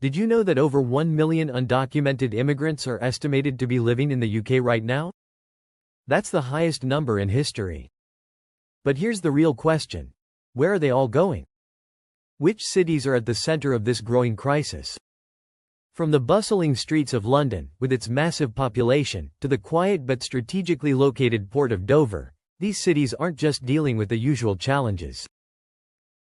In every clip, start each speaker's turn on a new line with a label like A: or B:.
A: Did you know that over 1 million undocumented immigrants are estimated to be living in the UK right now? That's the highest number in history. But here's the real question. Where are they all going? Which cities are at the center of this growing crisis? From the bustling streets of London, with its massive population, to the quiet but strategically located port of Dover, these cities aren't just dealing with the usual challenges.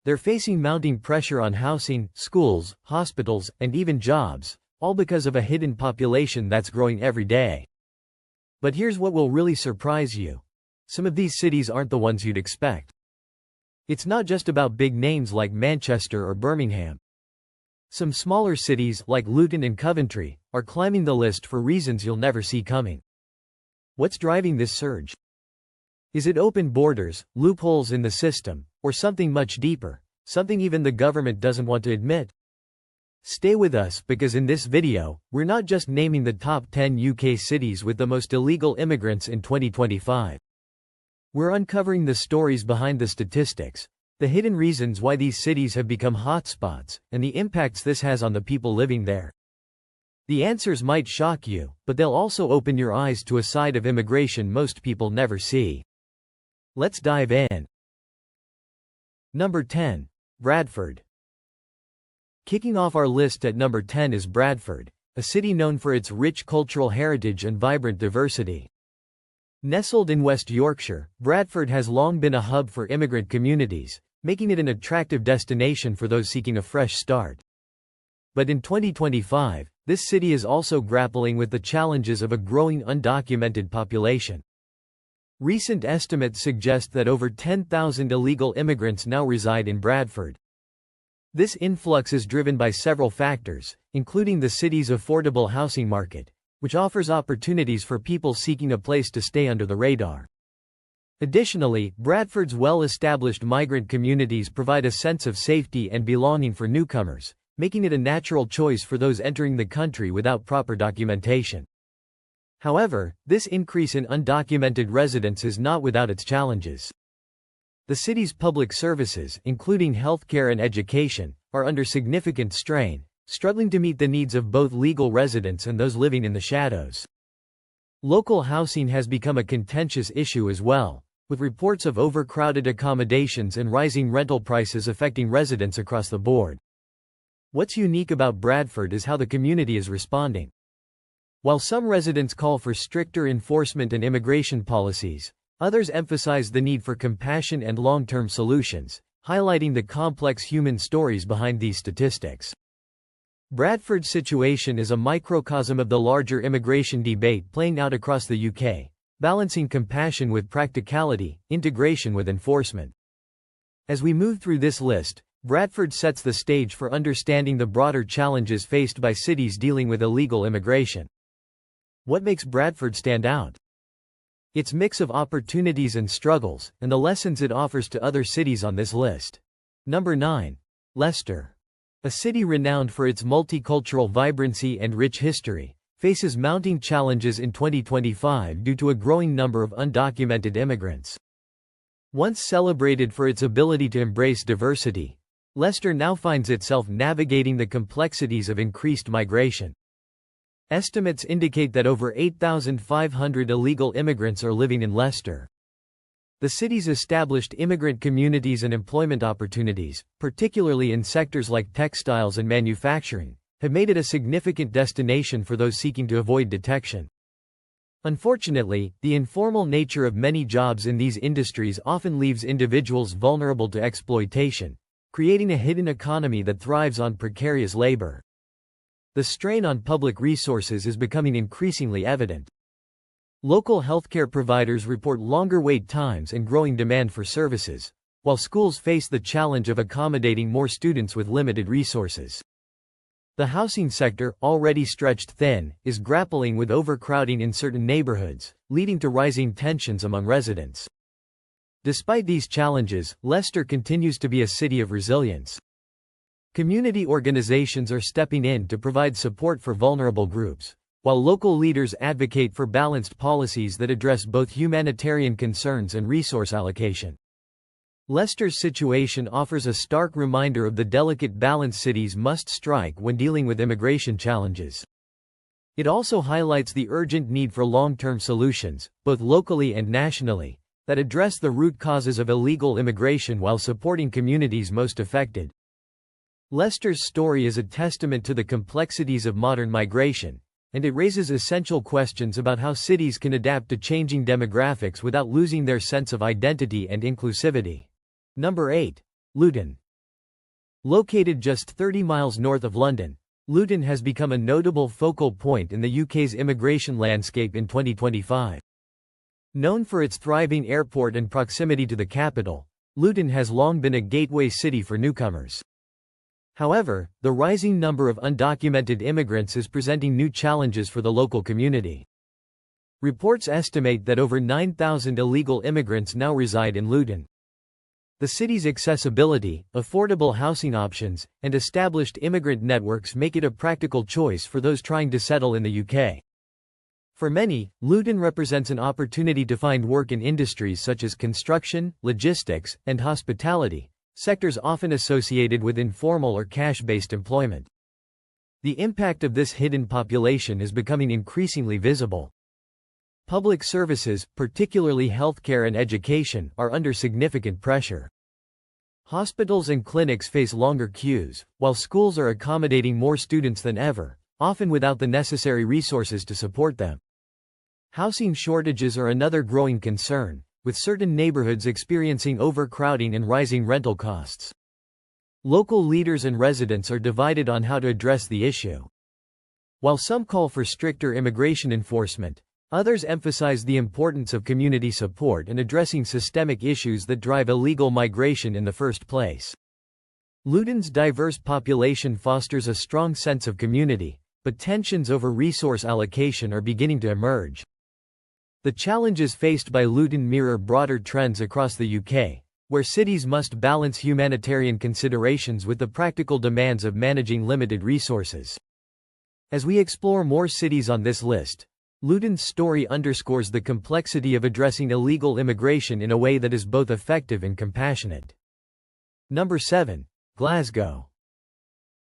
A: They're facing mounting pressure on housing, schools, hospitals, and even jobs, all because of a hidden population that's growing every day. But here's what will really surprise you. Some of these cities aren't the ones you'd expect. It's not just about big names like Manchester or Birmingham. Some smaller cities, like Luton and Coventry, are climbing the list for reasons you'll never see coming. What's driving this surge? Is it open borders, loopholes in the system, or something much deeper, something even the government doesn't want to admit? Stay with us because in this video, we're not just naming the top 10 UK cities with the most illegal immigrants in 2025. We're uncovering the stories behind the statistics, the hidden reasons why these cities have become hotspots, and the impacts this has on the people living there. The answers might shock you, but they'll also open your eyes to a side of immigration most people never see. Let's dive in. Number 10. Bradford. Kicking off our list at number 10 is Bradford, a city known for its rich cultural heritage and vibrant diversity. Nestled in West Yorkshire, Bradford has long been a hub for immigrant communities, making it an attractive destination for those seeking a fresh start. But in 2025, this city is also grappling with the challenges of a growing undocumented population. Recent estimates suggest that over 10,000 illegal immigrants now reside in Bradford. This influx is driven by several factors, including the city's affordable housing market, which offers opportunities for people seeking a place to stay under the radar. Additionally, Bradford's well-established migrant communities provide a sense of safety and belonging for newcomers, making it a natural choice for those entering the country without proper documentation. However, this increase in undocumented residents is not without its challenges. The city's public services, including healthcare and education, are under significant strain, struggling to meet the needs of both legal residents and those living in the shadows. Local housing has become a contentious issue as well, with reports of overcrowded accommodations and rising rental prices affecting residents across the board. What's unique about Bradford is how the community is responding. While some residents call for stricter enforcement and immigration policies, others emphasize the need for compassion and long-term solutions, highlighting the complex human stories behind these statistics. Bradford's situation is a microcosm of the larger immigration debate playing out across the UK, balancing compassion with practicality, integration with enforcement. As we move through this list, Bradford sets the stage for understanding the broader challenges faced by cities dealing with illegal immigration. What makes Bradford stand out? Its mix of opportunities and struggles, and the lessons it offers to other cities on this list. Number 9. Leicester. A city renowned for its multicultural vibrancy and rich history, faces mounting challenges in 2025 due to a growing number of undocumented immigrants. Once celebrated for its ability to embrace diversity, Leicester now finds itself navigating the complexities of increased migration. Estimates indicate that over 8,500 illegal immigrants are living in Leicester. The city's established immigrant communities and employment opportunities, particularly in sectors like textiles and manufacturing, have made it a significant destination for those seeking to avoid detection. Unfortunately, the informal nature of many jobs in these industries often leaves individuals vulnerable to exploitation, creating a hidden economy that thrives on precarious labor. The strain on public resources is becoming increasingly evident. Local healthcare providers report longer wait times and growing demand for services, while schools face the challenge of accommodating more students with limited resources. The housing sector, already stretched thin, is grappling with overcrowding in certain neighborhoods, leading to rising tensions among residents. Despite these challenges, Leicester continues to be a city of resilience. Community organizations are stepping in to provide support for vulnerable groups, while local leaders advocate for balanced policies that address both humanitarian concerns and resource allocation. Leicester's situation offers a stark reminder of the delicate balance cities must strike when dealing with immigration challenges. It also highlights the urgent need for long-term solutions, both locally and nationally, that address the root causes of illegal immigration while supporting communities most affected. Leicester's story is a testament to the complexities of modern migration, and it raises essential questions about how cities can adapt to changing demographics without losing their sense of identity and inclusivity. Number 8. Luton. Located just 30 miles north of London, Luton has become a notable focal point in the UK's immigration landscape in 2025. Known for its thriving airport and proximity to the capital, Luton has long been a gateway city for newcomers. However, the rising number of undocumented immigrants is presenting new challenges for the local community. Reports estimate that over 9,000 illegal immigrants now reside in Luton. The city's accessibility, affordable housing options, and established immigrant networks make it a practical choice for those trying to settle in the UK. For many, Luton represents an opportunity to find work in industries such as construction, logistics, and hospitality, sectors often associated with informal or cash-based employment. The impact of this hidden population is becoming increasingly visible. Public services, particularly healthcare and education, are under significant pressure. Hospitals and clinics face longer queues, while schools are accommodating more students than ever, often without the necessary resources to support them. Housing shortages are another growing concern, with certain neighborhoods experiencing overcrowding and rising rental costs. Local leaders and residents are divided on how to address the issue. While some call for stricter immigration enforcement, others emphasize the importance of community support and addressing systemic issues that drive illegal migration in the first place. Luton's diverse population fosters a strong sense of community, but tensions over resource allocation are beginning to emerge. The challenges faced by Luton mirror broader trends across the UK, where cities must balance humanitarian considerations with the practical demands of managing limited resources. As we explore more cities on this list, Luton's story underscores the complexity of addressing illegal immigration in a way that is both effective and compassionate. Number 7. Glasgow.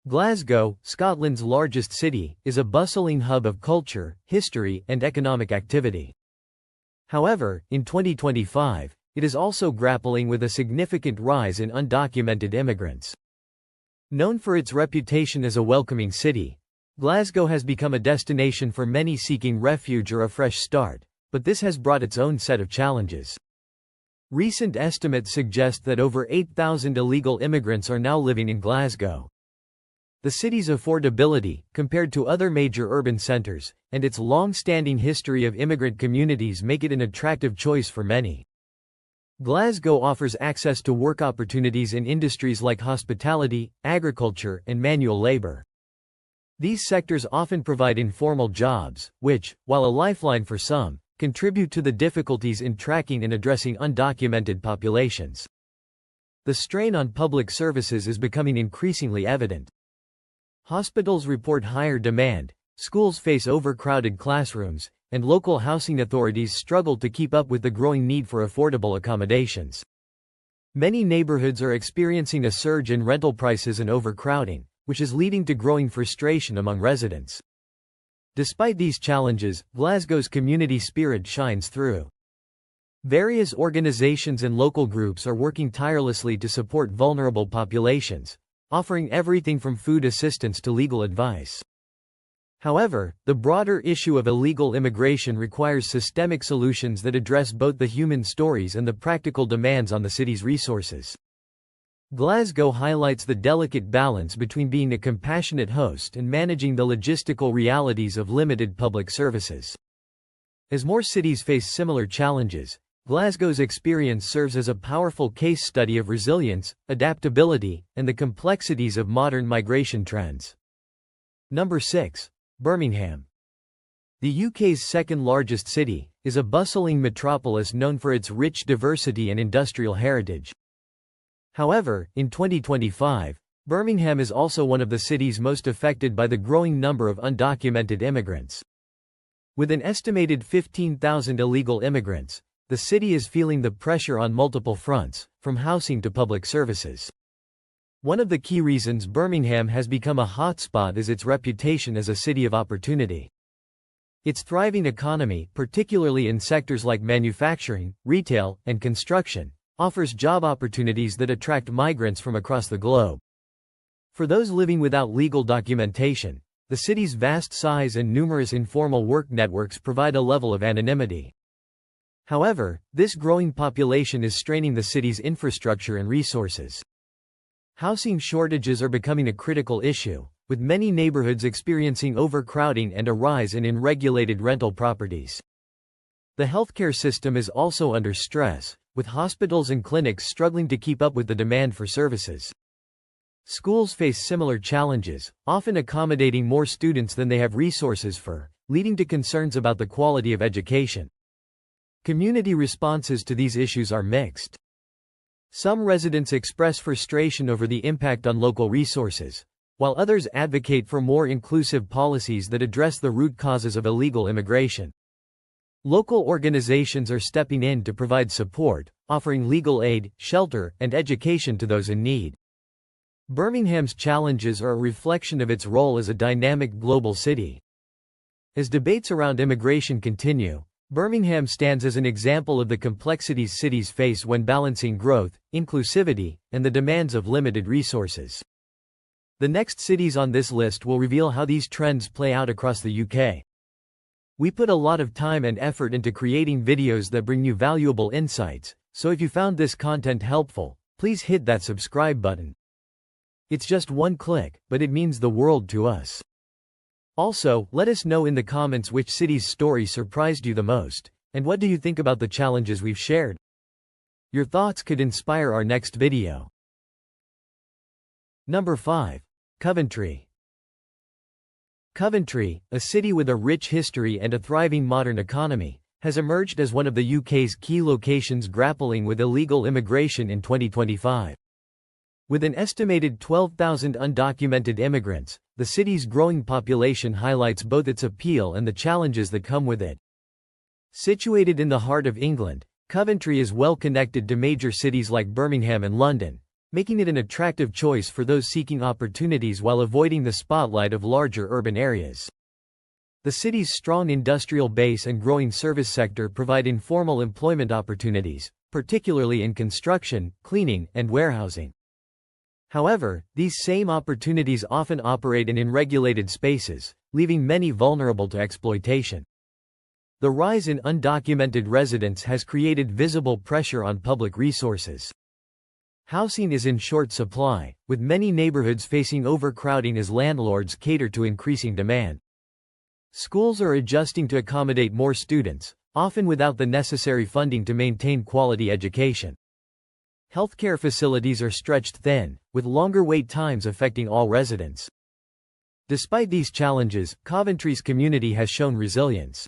A: Glasgow, Scotland's largest city, is a bustling hub of culture, history, and economic activity. However, in 2025, it is also grappling with a significant rise in undocumented immigrants. Known for its reputation as a welcoming city, Glasgow has become a destination for many seeking refuge or a fresh start, but this has brought its own set of challenges. Recent estimates suggest that over 8,000 illegal immigrants are now living in Glasgow. The city's affordability, compared to other major urban centers, and its long-standing history of immigrant communities make it an attractive choice for many. Glasgow offers access to work opportunities in industries like hospitality, agriculture, and manual labor. These sectors often provide informal jobs, which, while a lifeline for some, contribute to the difficulties in tracking and addressing undocumented populations. The strain on public services is becoming increasingly evident. Hospitals report higher demand, schools face overcrowded classrooms, and local housing authorities struggle to keep up with the growing need for affordable accommodations. Many neighborhoods are experiencing a surge in rental prices and overcrowding, which is leading to growing frustration among residents. Despite these challenges, Glasgow's community spirit shines through. Various organizations and local groups are working tirelessly to support vulnerable populations, offering everything from food assistance to legal advice. However, the broader issue of illegal immigration requires systemic solutions that address both the human stories and the practical demands on the city's resources. Glasgow highlights the delicate balance between being a compassionate host and managing the logistical realities of limited public services. As more cities face similar challenges, Glasgow's experience serves as a powerful case study of resilience, adaptability, and the complexities of modern migration trends. Number 6. Birmingham. The UK's second-largest city, is a bustling metropolis known for its rich diversity and industrial heritage. However, in 2025, Birmingham is also one of the cities most affected by the growing number of undocumented immigrants. With an estimated 15,000 illegal immigrants, the city is feeling the pressure on multiple fronts, from housing to public services. One of the key reasons Birmingham has become a hotspot is its reputation as a city of opportunity. Its thriving economy, particularly in sectors like manufacturing, retail, and construction, offers job opportunities that attract migrants from across the globe. For those living without legal documentation, the city's vast size and numerous informal work networks provide a level of anonymity. However, this growing population is straining the city's infrastructure and resources. Housing shortages are becoming a critical issue, with many neighborhoods experiencing overcrowding and a rise in unregulated rental properties. The healthcare system is also under stress, with hospitals and clinics struggling to keep up with the demand for services. Schools face similar challenges, often accommodating more students than they have resources for, leading to concerns about the quality of education. Community responses to these issues are mixed. Some residents express frustration over the impact on local resources, while others advocate for more inclusive policies that address the root causes of illegal immigration. Local organizations are stepping in to provide support, offering legal aid, shelter, and education to those in need. Birmingham's challenges are a reflection of its role as a dynamic global city. As debates around immigration continue, Birmingham stands as an example of the complexities cities face when balancing growth, inclusivity, and the demands of limited resources. The next cities on this list will reveal how these trends play out across the UK. We put a lot of time and effort into creating videos that bring you valuable insights, so if you found this content helpful, please hit that subscribe button. It's just one click, but it means the world to us. Also, let us know in the comments which city's story surprised you the most, and what do you think about the challenges we've shared? Your thoughts could inspire our next video. Number 5. Coventry. Coventry, a city with a rich history and a thriving modern economy, has emerged as one of the UK's key locations grappling with illegal immigration in 2025. With an estimated 12,000 undocumented immigrants, the city's growing population highlights both its appeal and the challenges that come with it. Situated in the heart of England, Coventry is well connected to major cities like Birmingham and London, making it an attractive choice for those seeking opportunities while avoiding the spotlight of larger urban areas. The city's strong industrial base and growing service sector provide informal employment opportunities, particularly in construction, cleaning, and warehousing. However, these same opportunities often operate in unregulated spaces, leaving many vulnerable to exploitation. The rise in undocumented residents has created visible pressure on public resources. Housing is in short supply, with many neighborhoods facing overcrowding as landlords cater to increasing demand. Schools are adjusting to accommodate more students, often without the necessary funding to maintain quality education. Healthcare facilities are stretched thin, with longer wait times affecting all residents. Despite these challenges, Coventry's community has shown resilience.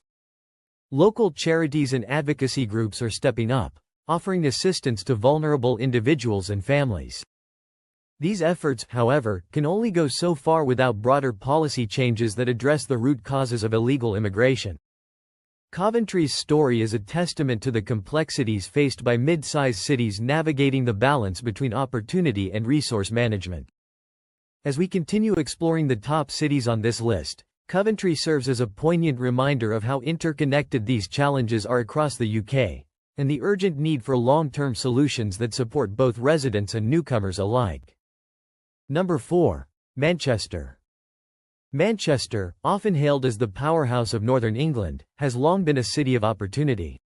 A: Local charities and advocacy groups are stepping up, offering assistance to vulnerable individuals and families. These efforts, however, can only go so far without broader policy changes that address the root causes of illegal immigration. Coventry's story is a testament to the complexities faced by mid-sized cities navigating the balance between opportunity and resource management. As we continue exploring the top cities on this list, Coventry serves as a poignant reminder of how interconnected these challenges are across the UK, and the urgent need for long-term solutions that support both residents and newcomers alike. Number 4. Manchester. Manchester, often hailed as the powerhouse of northern England, has long been a city of opportunity.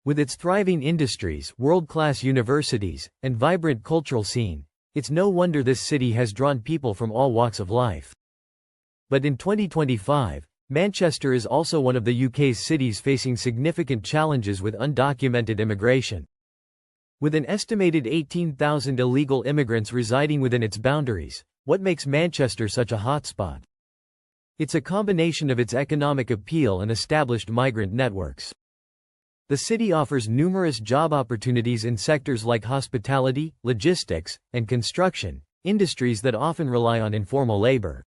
A: With its thriving industries, world-class universities, and vibrant cultural scene, it's no wonder this city has drawn people from all walks of life. But in 2025, Manchester is also one of the UK's cities facing significant challenges with undocumented immigration. With an estimated 18,000 illegal immigrants residing within its boundaries, what makes Manchester such a hotspot? It's a combination of its economic appeal and established migrant networks. The city offers numerous job opportunities in sectors like hospitality, logistics, and construction, industries that often rely on informal labor.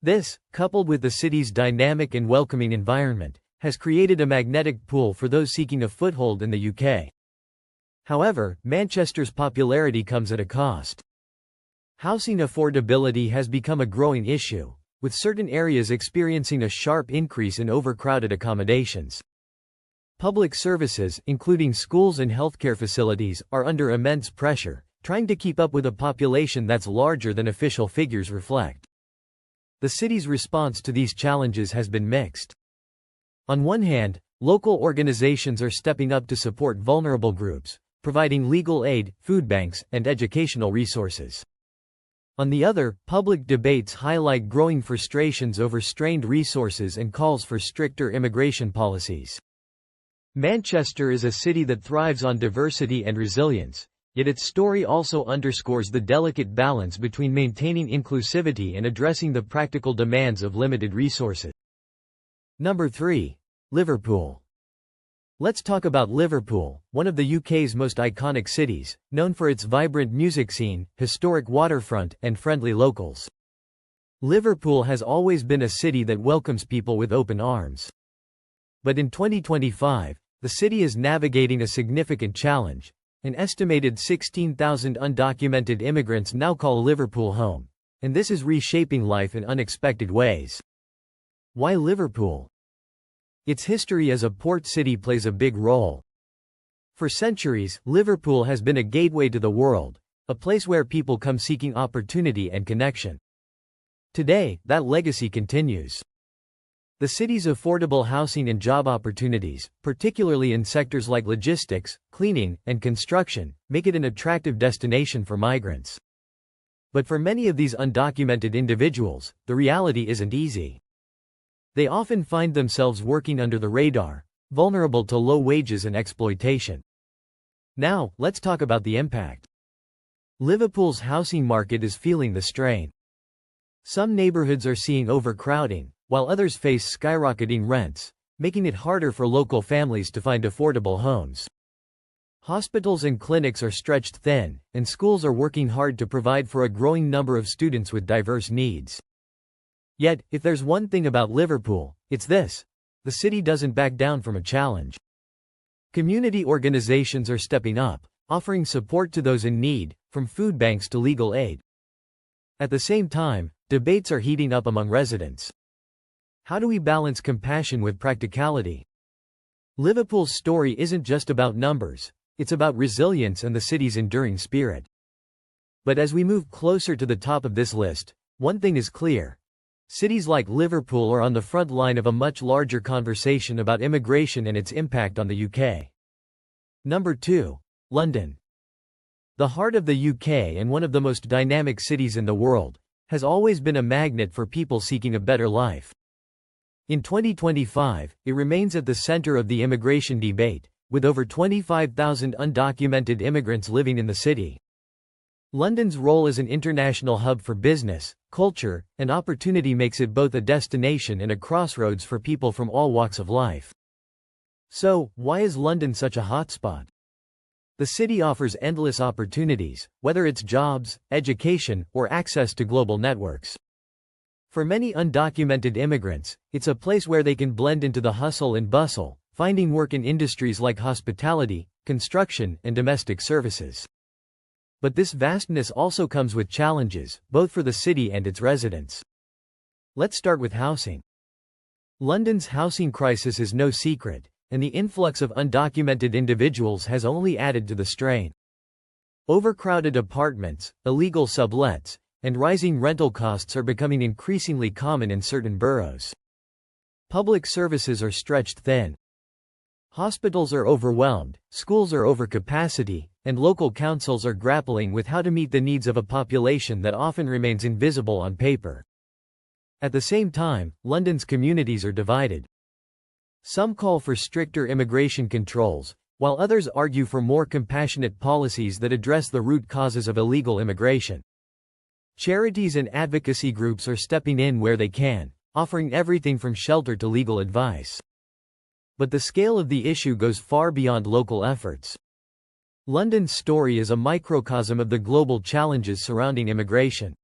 A: This, coupled with the city's dynamic and welcoming environment, has created a magnetic pull for those seeking a foothold in the UK. However, Manchester's popularity comes at a cost. Housing affordability has become a growing issue, with certain areas experiencing a sharp increase in overcrowded accommodations. Public services, including schools and healthcare facilities, are under immense pressure, trying to keep up with a population that's larger than official figures reflect. The city's response to these challenges has been mixed. On one hand, local organizations are stepping up to support vulnerable groups, providing legal aid, food banks, and educational resources. On the other, public debates highlight growing frustrations over strained resources and calls for stricter immigration policies. Manchester is a city that thrives on diversity and resilience, yet its story also underscores the delicate balance between maintaining inclusivity and addressing the practical demands of limited resources. Number 3. Liverpool. Let's talk about Liverpool, one of the UK's most iconic cities, known for its vibrant music scene, historic waterfront, and friendly locals. Liverpool has always been a city that welcomes people with open arms. But in 2025, the city is navigating a significant challenge. An estimated 16,000 undocumented immigrants now call Liverpool home, and this is reshaping life in unexpected ways. Why Liverpool? Its history as a port city plays a big role. For centuries, Liverpool has been a gateway to the world, a place where people come seeking opportunity and connection. Today, that legacy continues. The city's affordable housing and job opportunities, particularly in sectors like logistics, cleaning, and construction, make it an attractive destination for migrants. But for many of these undocumented individuals, the reality isn't easy. They often find themselves working under the radar, vulnerable to low wages and exploitation. Now, let's talk about the impact. Liverpool's housing market is feeling the strain. Some neighborhoods are seeing overcrowding, while others face skyrocketing rents, making it harder for local families to find affordable homes. Hospitals and clinics are stretched thin, and schools are working hard to provide for a growing number of students with diverse needs. Yet, if there's one thing about Liverpool, it's this: the city doesn't back down from a challenge. Community organizations are stepping up, offering support to those in need, from food banks to legal aid. At the same time, debates are heating up among residents. How do we balance compassion with practicality? Liverpool's story isn't just about numbers, it's about resilience and the city's enduring spirit. But as we move closer to the top of this list, one thing is clear. Cities like Liverpool are on the front line of a much larger conversation about immigration and its impact on the UK. Number 2. London. The heart of the UK and one of the most dynamic cities in the world, has always been a magnet for people seeking a better life. In 2025, it remains at the center of the immigration debate, with over 25,000 undocumented immigrants living in the city. London's role as an international hub for business, culture, and opportunity makes it both a destination and a crossroads for people from all walks of life. So, why is London such a hotspot? The city offers endless opportunities, whether it's jobs, education, or access to global networks. For many undocumented immigrants, it's a place where they can blend into the hustle and bustle, finding work in industries like hospitality, construction, and domestic services. But this vastness also comes with challenges, both for the city and its residents. Let's start with housing. London's housing crisis is no secret, and the influx of undocumented individuals has only added to the strain. Overcrowded apartments, illegal sublets, and rising rental costs are becoming increasingly common in certain boroughs. Public services are stretched thin. Hospitals are overwhelmed, schools are over capacity, and local councils are grappling with how to meet the needs of a population that often remains invisible on paper. At the same time, London's communities are divided. Some call for stricter immigration controls, while others argue for more compassionate policies that address the root causes of illegal immigration. Charities and advocacy groups are stepping in where they can, offering everything from shelter to legal advice. But the scale of the issue goes far beyond local efforts. London's story is a microcosm of the global challenges surrounding immigration.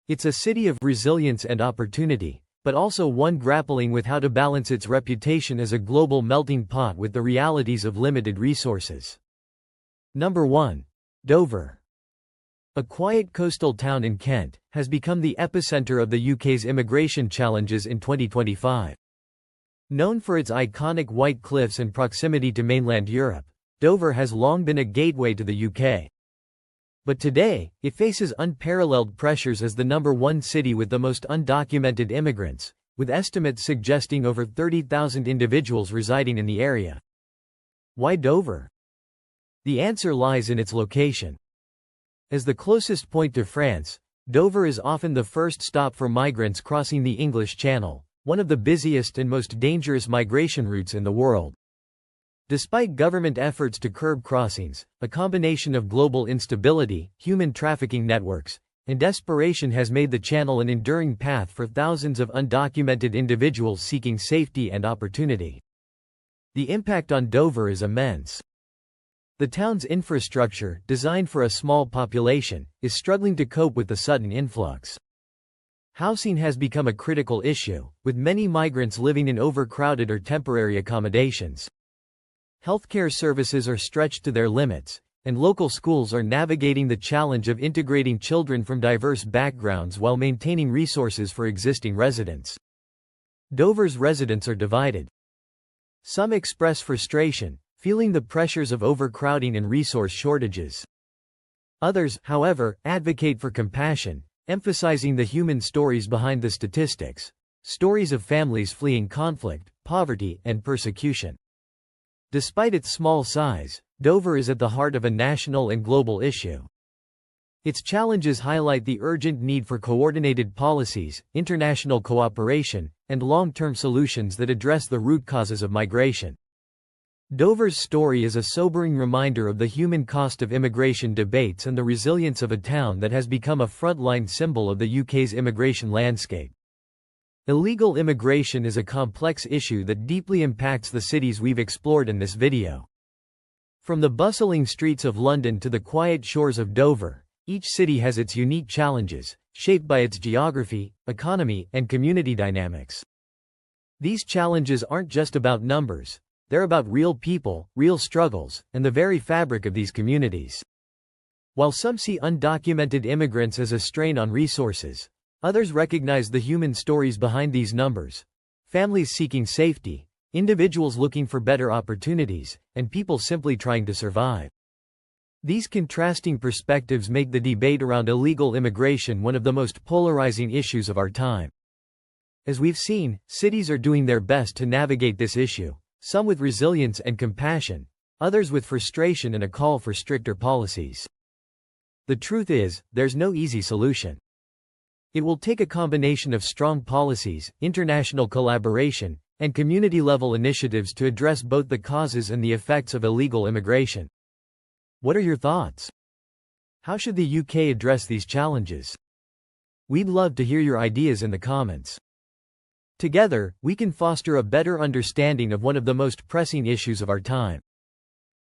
A: It's a city of resilience and opportunity, but also one grappling with how to balance its reputation as a global melting pot with the realities of limited resources. Number 1. Dover. A quiet coastal town in Kent, has become the epicenter of the UK's immigration challenges in 2025. Known for its iconic white cliffs and proximity to mainland Europe, Dover has long been a gateway to the UK. But today, it faces unparalleled pressures as the number 1 city with the most undocumented immigrants, with estimates suggesting over 30,000 individuals residing in the area. Why Dover? The answer lies in its location. As the closest point to France, Dover is often the first stop for migrants crossing the English Channel, one of the busiest and most dangerous migration routes in the world. Despite government efforts to curb crossings, a combination of global instability, human trafficking networks, and desperation has made the channel an enduring path for thousands of undocumented individuals seeking safety and opportunity. The impact on Dover is immense. The town's infrastructure, designed for a small population, is struggling to cope with the sudden influx. Housing has become a critical issue, with many migrants living in overcrowded or temporary accommodations. Healthcare services are stretched to their limits, and local schools are navigating the challenge of integrating children from diverse backgrounds while maintaining resources for existing residents. Dover's residents are divided. Some express frustration, feeling the pressures of overcrowding and resource shortages. Others, however, advocate for compassion, emphasizing the human stories behind the statistics, stories of families fleeing conflict, poverty, and persecution. Despite its small size, Dover is at the heart of a national and global issue. Its challenges highlight the urgent need for coordinated policies, international cooperation, and long-term solutions that address the root causes of migration. Dover's story is a sobering reminder of the human cost of immigration debates and the resilience of a town that has become a frontline symbol of the UK's immigration landscape. Illegal immigration is a complex issue that deeply impacts the cities we've explored in this video. From the bustling streets of London to the quiet shores of Dover, each city has its unique challenges, shaped by its geography, economy, and community dynamics. These challenges aren't just about numbers, they're about real people, real struggles, and the very fabric of these communities. While some see undocumented immigrants as a strain on resources, others recognize the human stories behind these numbers: families seeking safety, individuals looking for better opportunities, and people simply trying to survive. These contrasting perspectives make the debate around illegal immigration one of the most polarizing issues of our time. As we've seen, cities are doing their best to navigate this issue, some with resilience and compassion, others with frustration and a call for stricter policies. The truth is, there's no easy solution. It will take a combination of strong policies, international collaboration, and community-level initiatives to address both the causes and the effects of illegal immigration. What are your thoughts? How should the UK address these challenges? We'd love to hear your ideas in the comments. Together, we can foster a better understanding of one of the most pressing issues of our time.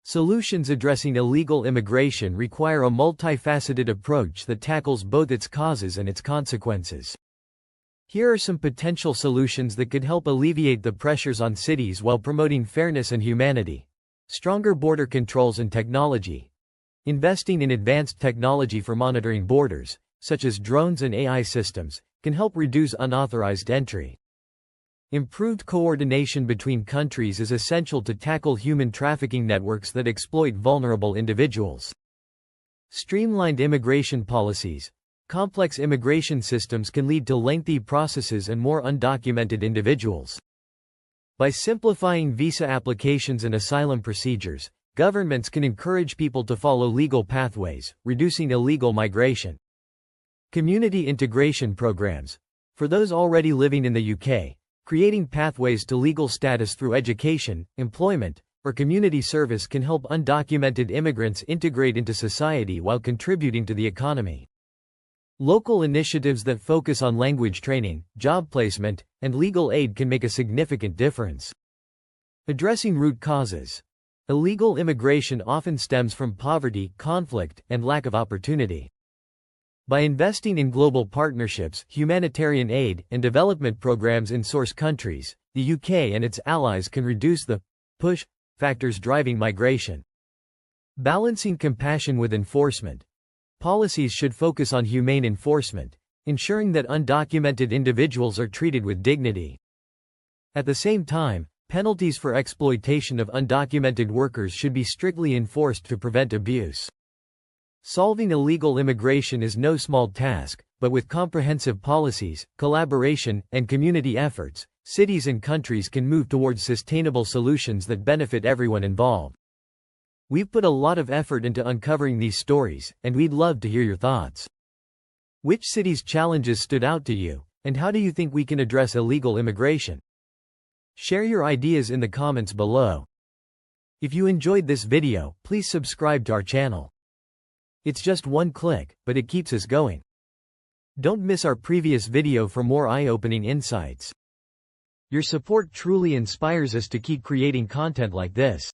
A: Solutions addressing illegal immigration require a multifaceted approach that tackles both its causes and its consequences. Here are some potential solutions that could help alleviate the pressures on cities while promoting fairness and humanity. Stronger border controls and technology. Investing in advanced technology for monitoring borders, such as drones and AI systems, can help reduce unauthorized entry. Improved coordination between countries is essential to tackle human trafficking networks that exploit vulnerable individuals. Streamlined immigration policies. Complex immigration systems can lead to lengthy processes and more undocumented individuals. By simplifying visa applications and asylum procedures, governments can encourage people to follow legal pathways, reducing illegal migration. Community integration programs. For those already living in the UK, creating pathways to legal status through education, employment, or community service can help undocumented immigrants integrate into society while contributing to the economy. Local initiatives that focus on language training, job placement, and legal aid can make a significant difference. Addressing root causes. Illegal immigration often stems from poverty, conflict, and lack of opportunity. By investing in global partnerships, humanitarian aid, and development programs in source countries, the UK and its allies can reduce the push factors driving migration. Balancing compassion with enforcement. Policies should focus on humane enforcement, ensuring that undocumented individuals are treated with dignity. At the same time, penalties for exploitation of undocumented workers should be strictly enforced to prevent abuse. Solving illegal immigration is no small task, but with comprehensive policies, collaboration, and community efforts, cities and countries can move towards sustainable solutions that benefit everyone involved. We've put a lot of effort into uncovering these stories, and we'd love to hear your thoughts. Which cities' challenges stood out to you, and how do you think we can address illegal immigration? Share your ideas in the comments below. If you enjoyed this video, please subscribe to our channel. It's just one click, but it keeps us going. Don't miss our previous video for more eye-opening insights. Your support truly inspires us to keep creating content like this.